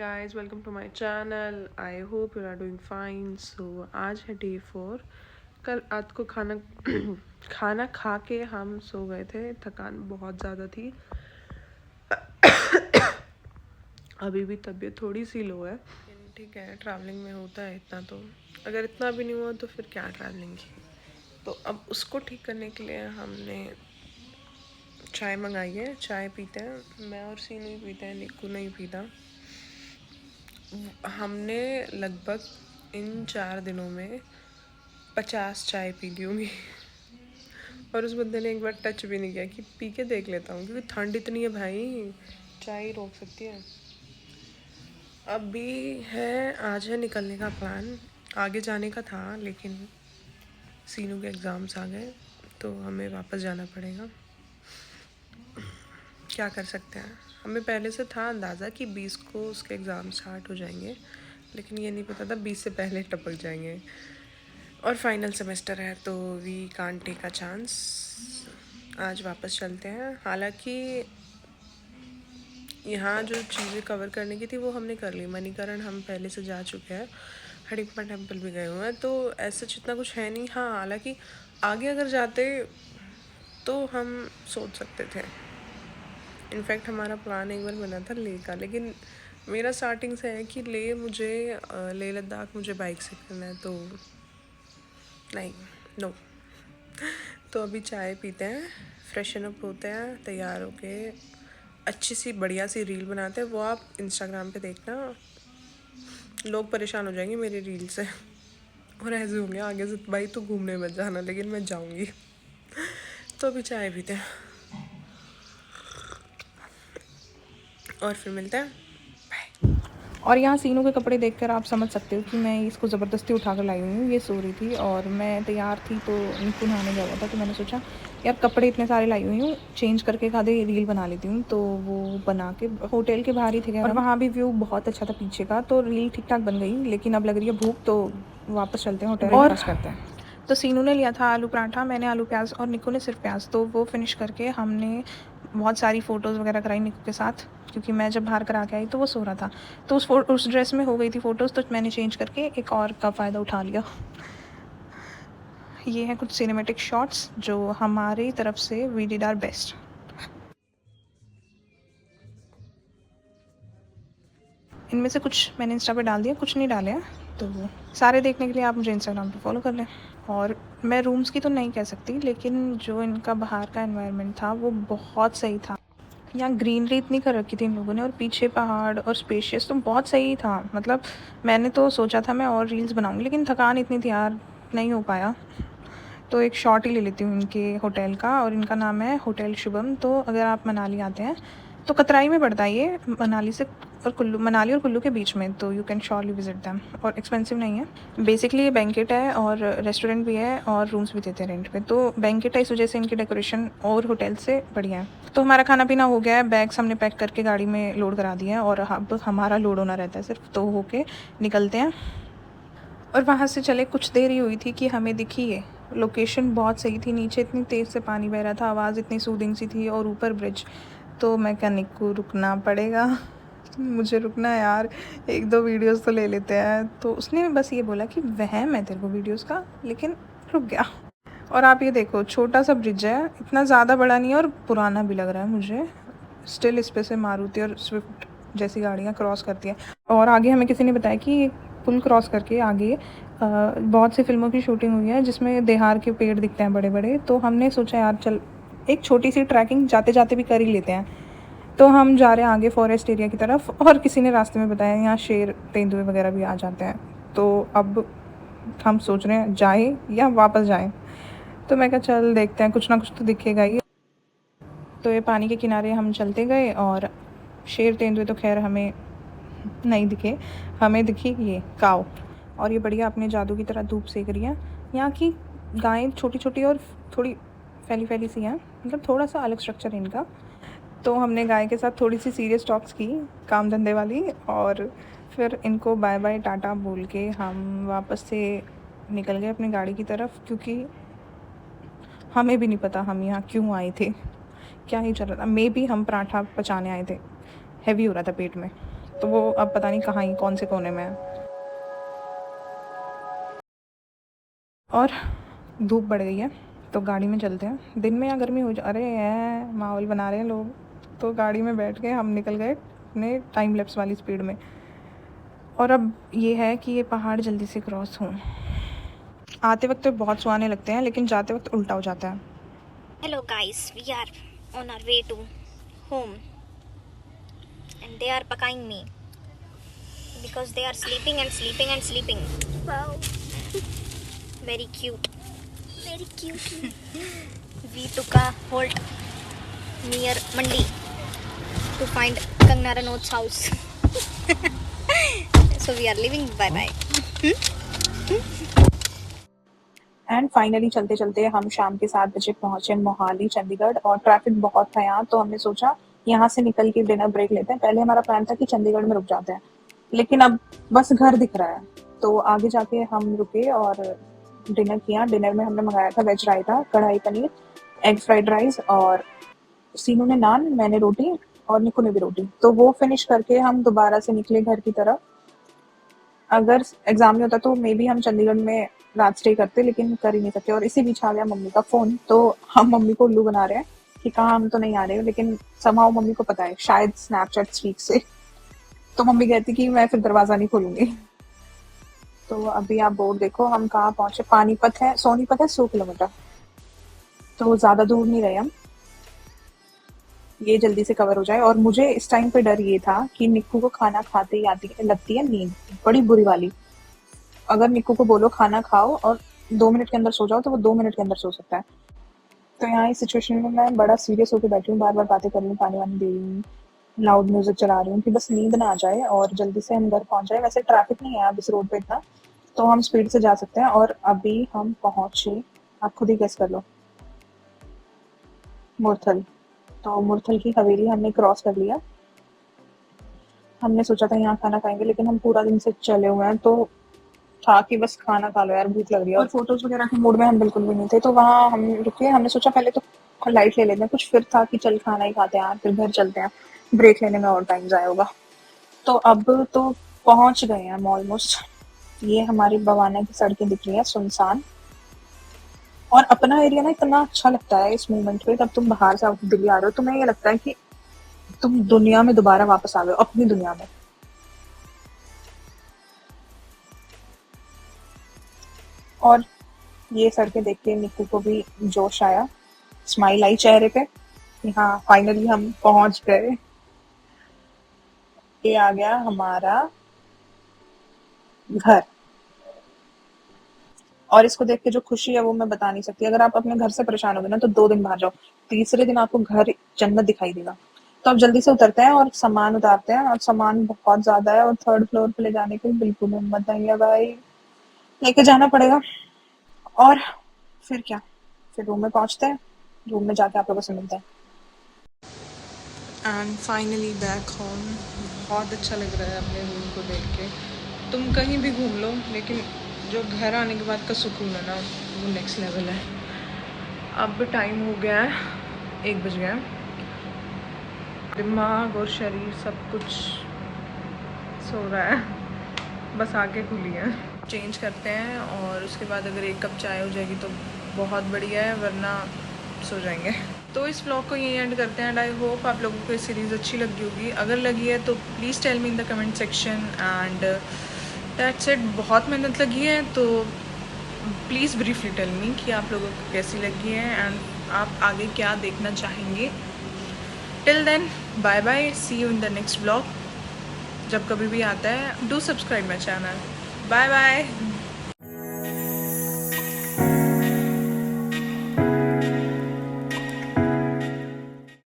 guys, welcome to my channel. I hope you are doing fine. So आज है day 4। कल रात को खाना खाना खा के हम सो गए थे। थकान बहुत ज़्यादा थी। अभी भी तबीयत थोड़ी सी लो है। ठीक है, ट्रैवलिंग में होता है इतना, तो अगर इतना भी नहीं हुआ तो फिर क्या ट्रैवलिंग की। तो अब उसको ठीक करने के लिए हमने चाय मंगाई है। चाय पीते हैं, मैं और सीनू ही पीते हैं, निक्कू नहीं पीता। हमने लगभग इन 4 दिनों में 50 चाय पी ली होंगी। और उस बंदे ने एक बार टच भी नहीं किया कि पी के देख लेता हूँ, क्योंकि ठंड इतनी है भाई, चाय ही रोक सकती है। अभी है, आज है निकलने का प्लान। आगे जाने का था लेकिन सीनू के एग्ज़ाम्स आ गए तो हमें वापस जाना पड़ेगा। क्या कर सकते हैं। हमें पहले से था अंदाज़ा कि 20 को उसके एग्ज़ाम स्टार्ट हो जाएंगे, लेकिन ये नहीं पता था 20 से पहले टपक जाएंगे। और फाइनल सेमेस्टर है तो we can't take a chance. आज वापस चलते हैं। हालांकि यहाँ जो चीज़ें कवर करने की थी वो हमने कर ली। मणिकरण हम पहले से जा चुके हैं, हडिप्पा टेम्पल भी गए हुए हैं, तो ऐसा जितना कुछ है नहीं। हाँ, हालांकि आगे अगर जाते तो हम सोच सकते थे। इनफैक्ट हमारा प्लान एक बार बना था ले का, लेकिन मेरा स्टार्टिंग से है कि लेह लद्दाख मुझे बाइक से करना है, तो नहीं, नो। तो अभी चाय पीते हैं, फ्रेशन अप होते हैं, तैयार होके अच्छी सी बढ़िया सी रील बनाते हैं। वो आप इंस्टाग्राम पे देखना, लोग परेशान हो जाएंगे मेरी रील से और ऐसे होंगे आगे से, भाई तू घूमने मत जाना, लेकिन मैं जाऊंगी। तो अभी चाय पीते हैं और फिर मिलते हैं। और यहाँ सीनू के कपड़े देखकर आप समझ सकते हो कि मैं इसको ज़बरदस्ती उठा कर लाई हुई हूँ। ये सो रही थी और मैं तैयार थी, तो निक्कू नहाने गया हुआ था, तो मैंने सोचा यार कपड़े इतने सारे लाई हुई हूँ, चेंज करके एक आधे रील बना लेती हूँ। तो वो बना के होटल के बाहर ही थे और वहाँ भी व्यू बहुत अच्छा था पीछे का, तो रील ठीक ठाक बन गई। लेकिन अब लग रही है भूख, तो वापस चलते हैं होटल, ब्रेकफास्ट करते हैं। तो सीनू ने लिया था आलू पराठा, मैंने आलू प्याज, और निक्कू ने सिर्फ प्याज। तो वो फिनिश करके हमने बहुत सारी फ़ोटोज़ वगैरह कराई निक्कू के साथ, क्योंकि मैं जब बाहर करा के आई तो वो सो रहा था। तो उस ड्रेस में हो गई थी फ़ोटोज़, तो मैंने चेंज करके एक और का फ़ायदा उठा लिया। ये हैं कुछ सिनेमैटिक शॉट्स जो हमारी तरफ से वी डिड आवर बेस्ट। इनमें से कुछ मैंने इंस्टा पे डाल दिया, कुछ नहीं डाले हैं। तो सारे देखने के लिए आप मुझे इंस्टाग्राम पे फॉलो कर लें। और मैं रूम्स की तो नहीं कह सकती, लेकिन जो इनका बाहर का एनवायरनमेंट था वो बहुत सही था। यहाँ ग्रीनरी इतनी कर रखी थी इन लोगों ने, और पीछे पहाड़ और स्पेशियस, तो बहुत सही था। मतलब मैंने तो सोचा था मैं और रील्स बनाऊंगी, लेकिन थकान इतनी थी यार, नहीं हो पाया। तो एक शॉट ही ले लेती हूँ इनके होटल का, और इनका नाम है होटल शुभम। तो अगर आप मनाली आते हैं तो कतराई में पड़ता है ये, मनाली से और कुल्लू, मनाली और कुल्लू के बीच में। तो you can surely visit them, और एक्सपेंसिव नहीं है। बेसिकली ये बैंकेट है और रेस्टोरेंट भी है और रूम्स भी देते हैं रेंट पे। तो बैंकेट है, इस वजह से इनकी डेकोरेशन और होटल से बढ़िया है। तो हमारा खाना पीना हो गया है, बैग्स हमने पैक करके गाड़ी में लोड करा दिए हैं, और अब हमारा लोड होना रहता है सिर्फ, तो होके निकलते हैं। और वहाँ से चले कुछ देर ही हुई थी कि हमें दिखी ये लोकेशन। बहुत सही थी, नीचे इतनी तेज़ से पानी बह रहा था, आवाज़ इतनी सूदिंग सी थी, और ऊपर ब्रिज। तो मैकेनिक को रुकना पड़ेगा। मुझे रुकना है यार, एक दो वीडियोस तो ले लेते हैं। तो उसने बस ये बोला कि वहम है तेरे को वीडियोस का, लेकिन रुक गया। और आप ये देखो, छोटा सा ब्रिज है, इतना ज़्यादा बड़ा नहीं है, और पुराना भी लग रहा है मुझे। स्टिल इस पे से मारुति और स्विफ्ट जैसी गाड़ियाँ क्रॉस करती हैं। और आगे हमें किसी ने बताया कि पुल क्रॉस करके आगे बहुत सी फिल्मों की शूटिंग हुई है, जिसमें देहार के पेड़ दिखते हैं बड़े बड़े। तो हमने सोचा यार चल एक छोटी सी ट्रैकिंग जाते जाते भी कर ही लेते हैं। तो हम जा रहे हैं आगे फॉरेस्ट एरिया की तरफ, और किसी ने रास्ते में बताया यहाँ शेर, तेंदुए वगैरह भी आ जाते हैं। तो अब हम सोच रहे हैं जाए या वापस जाएं। तो मैं कहा चल देखते हैं, कुछ ना कुछ तो दिखेगा ही। तो ये पानी के किनारे हम चलते गए, और शेर तेंदुए तो खैर हमें नहीं दिखे, हमें दिखी ये काव। और ये बढ़िया अपने जादू की तरह धूप सेक रही है। यहाँ की गायें छोटी छोटी और थोड़ी फैली फैली सी हैं, मतलब थोड़ा सा अलग स्ट्रक्चर है इनका। तो हमने गाय के साथ थोड़ी सी सीरियस टॉक्स की, काम धंधे वाली, और फिर इनको बाय बाय टाटा बोल के हम वापस से निकल गए अपनी गाड़ी की तरफ, क्योंकि हमें भी नहीं पता हम यहाँ क्यों आए थे, क्या ही चल रहा था। मे बी हम पराठा पचाने आए थे, हैवी हो रहा था पेट में। तो वो अब पता नहीं कहाँ ही कौन से कोने में है। और धूप बढ़ गई है तो गाड़ी में चलते हैं। दिन में या गर्मी हो जा अरे है माहौल बना रहे हैं लोग। तो गाड़ी में बैठ के हम निकल गए अपने टाइम लैप्स वाली स्पीड में। और अब ये है कि ये पहाड़ जल्दी से क्रॉस हों। आते वक्त तो बहुत सुहाने लगते हैं लेकिन जाते वक्त उल्टा हो जाता है। Hello guys, we are on our way to home and they are packing me because they are sleeping and sleeping and sleeping. Wow. Very cute. Very cute. We took a halt near Mandi to find Kangna Ranaut's house. So we are leaving. Bye bye. And finally चलते चलते हम शाम के 7 बजे पहुंचे मोहाली चंडीगढ़। और traffic बहुत था यहाँ, तो हमने सोचा यहाँ से निकल के डिनर ब्रेक लेते हैं। पहले हमारा प्लान था कि चंडीगढ़ में रुक जाते हैं, लेकिन अब बस घर दिख रहा है तो आगे जाके हम रुके और डिनर किया। डिनर में हमने मंगाया था वेज रायता, कढ़ाई पनीर, एग फ्राइड राइस और सीनू ने नान, मैंने रोटी और निकू ने भी रोटी। तो वो फिनिश करके हम दोबारा से निकले घर की तरफ। अगर एग्जाम नहीं होता तो मे बी हम चंडीगढ़ में रात स्टे करते, लेकिन कर ही नहीं सकते। और इसी बीच आ गया मम्मी का फ़ोन, तो हम मम्मी को उल्लू बना रहे हैं कि कहाँ हम तो नहीं आ रहे, लेकिन समहाउ मम्मी को पता है, शायद स्नैपचैट स्ट्रीक से। तो मम्मी कहती कि मैं फिर दरवाज़ा नहीं खोलूंगी। तो अभी आप बोर्ड देखो हम कहाँ पहुंचे। पानीपत है, सोनीपत है 100 किलोमीटर, तो ज़्यादा दूर नहीं रहे हम। ये जल्दी से कवर हो जाए। और मुझे इस टाइम पे डर ये था कि निक्कू को खाना खाते ही आती लगती है नींद, बड़ी बुरी वाली। अगर निक्कू को बोलो खाना खाओ और 2 मिनट के अंदर सो जाओ तो वो 2 मिनट के अंदर सो सकता है। तो यहाँ इस सिचुएशन में मैं बड़ा सीरियस होकर बैठी हूँ, बार बार बातें कर रही हूँ, पानी वानी दे रही हूँ, लाउड म्यूजिक चला रही हूँ कि बस नींद ना आ जाए और जल्दी से हम घर पहुँच जाए। वैसे ट्रैफिक नहीं है अब इस रोड पे इतना, तो हम स्पीड से जा सकते हैं। और अभी हम पहुँचे, आप खुद ही गेस कर लो, मुरथल। तो मुरथल की हवेली हमने क्रॉस कर लिया। हमने सोचा था यहाँ खाना खाएंगे, लेकिन हम पूरा दिन से चले हुए हैं तो था कि बस खाना खा लो यार, भूख लग रही है। और फोटोज वगैरह के मूड में हम बिल्कुल भी नहीं थे, तो वहाँ हम रुके। हमने सोचा पहले तो लाइट ले लेते हैं कुछ, फिर था कि चल खाना ही खाते हैं यार, फिर घर चलते हैं, ब्रेक लेने में और टाइम जाया होगा। तो अब तो पहुँच गए हैं हम ऑलमोस्ट। ये हमारी बवाना की सड़कें दिख रही है सुनसान। और अपना एरिया ना इतना अच्छा लगता है इस मोमेंट पे, तब तुम बाहर से दिल्ली आ रहे हो, तुम्हें ये लगता है कि तुम दुनिया में दोबारा वापस आ गए हो, अपनी दुनिया में। और ये सड़कें देख के निक्कू को भी जोश आया, स्माइल आई चेहरे पे कि हाँ फाइनली हम पहुंच गए। ये आ गया हमारा घर। और इसको देख के जो खुशी है वो मैं बता नहीं सकती। अगर आप अपने घर से परेशान हो गए ना तो 2 दिन बाहर जाओ, तीसरे दिन आपको घर जन्नत दिखाई देगा। तो अब जल्दी से उतरते हैं और सामान उतारते हैं। और सामान बहुत ज्यादा है और 3rd फ्लोर पे ले जाने की बिल्कुल हिम्मत नहीं है भाई, लेके जाना पड़ेगा। और फिर क्या, फिर रूम में पहुंचते हैं, रूम में जाके आप लोगों से मिलते हैं। And finally back home. बहुत अच्छा लग रहा है अपने रूम को देख के। तुम कहीं भी घूम लो, लेकिन जो घर आने के बाद का सुकून है ना, वो नेक्स्ट लेवल है। अब टाइम हो गया है, 1 बज गया है। दिमाग और शरीर सब कुछ सो रहा है, बस आंखें खुली हैं। चेंज करते हैं और उसके बाद अगर 1 कप चाय हो जाएगी तो बहुत बढ़िया है, वरना सो जाएंगे। तो इस व्लॉग को यहीं एंड करते हैं। एंड आई होप आप लोगों को ये सीरीज़ अच्छी लगी होगी। अगर लगी है तो please tell me in the comment section. And that's it. बहुत मेहनत लगी है, तो प्लीज़ ब्रीफली टेल मी कि आप लोगों को कैसी लगी है एंड आप आगे क्या देखना चाहेंगे। Till then bye bye, see you in the next vlog. जब कभी भी आता है, do subscribe my channel. Bye bye.